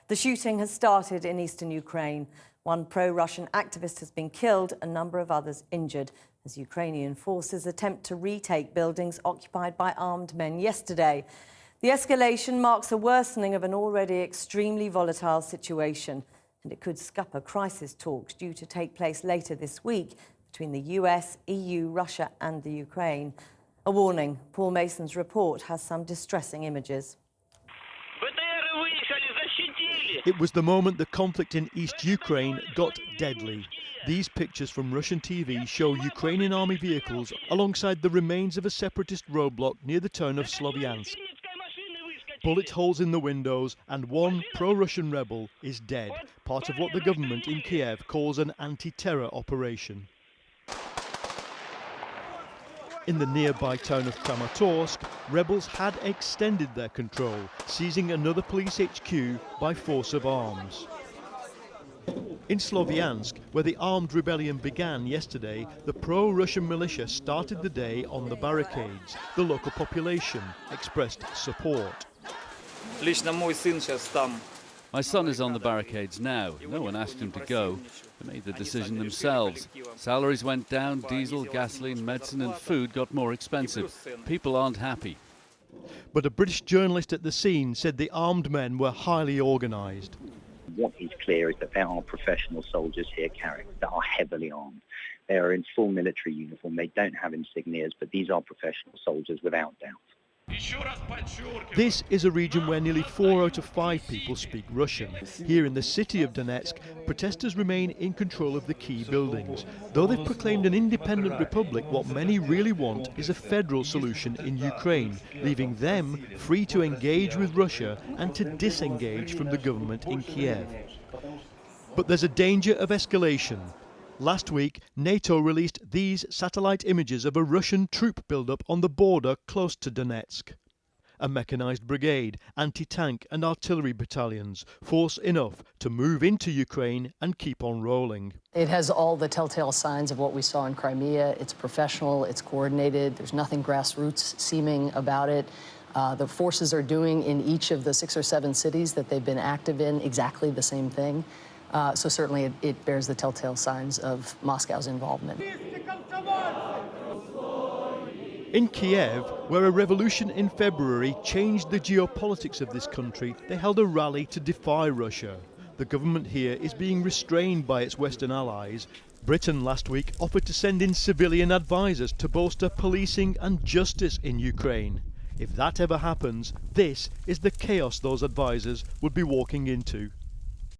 The shooting has started in eastern Ukraine. One pro-Russian activist has been killed, a number of others injured, as Ukrainian forces attempt to retake buildings occupied by armed men yesterday. The escalation marks a worsening of an already extremely volatile situation, and it could scupper crisis talks due to take place later this week between the US, EU, Russia and the Ukraine. A warning, Paul Mason's report has some distressing images. It was the moment the conflict in East Ukraine got deadly. These pictures from Russian TV show Ukrainian army vehicles alongside the remains of a separatist roadblock near the town of Slovyansk. Bullet holes in the windows and one pro-Russian rebel is dead, part of what the government in Kiev calls an anti-terror operation. In the nearby town of Kramatorsk, rebels had extended their control, seizing another police HQ by force of arms. In Slovyansk, where the armed rebellion began yesterday, the pro-Russian militia started the day on the barricades. The local population expressed support. My son is on the barricades now. No one asked him to go. They made the decision themselves. Salaries went down, diesel, gasoline, medicine and food got more expensive. People aren't happy. But a British journalist at the scene said the armed men were highly organised. What is clear is that there are professional soldiers here that are heavily armed. They are in full military uniform. They don't have insignias, but these are professional soldiers without doubt. This is a region where nearly 4 out of 5 people speak Russian. Here in the city of Donetsk, protesters remain in control of the key buildings. Though they've proclaimed an independent republic, what many really want is a federal solution in Ukraine, leaving them free to engage with Russia and to disengage from the government in Kiev. But there's a danger of escalation. Last week, NATO released these satellite images of a Russian troop buildup on the border close to Donetsk. A mechanised brigade, anti-tank and artillery battalions, force enough to move into Ukraine and keep on rolling. It has all the telltale signs of what we saw in Crimea. It's professional, it's coordinated, there's nothing grassroots seeming about it. The forces are doing in each of the 6 or 7 cities that they've been active in exactly the same thing. So certainly it bears the telltale signs of Moscow's involvement. In Kiev, where a revolution in February changed the geopolitics of this country, they held a rally to defy Russia. The government here is being restrained by its Western allies. Britain last week offered to send in civilian advisors to bolster policing and justice in Ukraine. If that ever happens, this is the chaos those advisors would be walking into.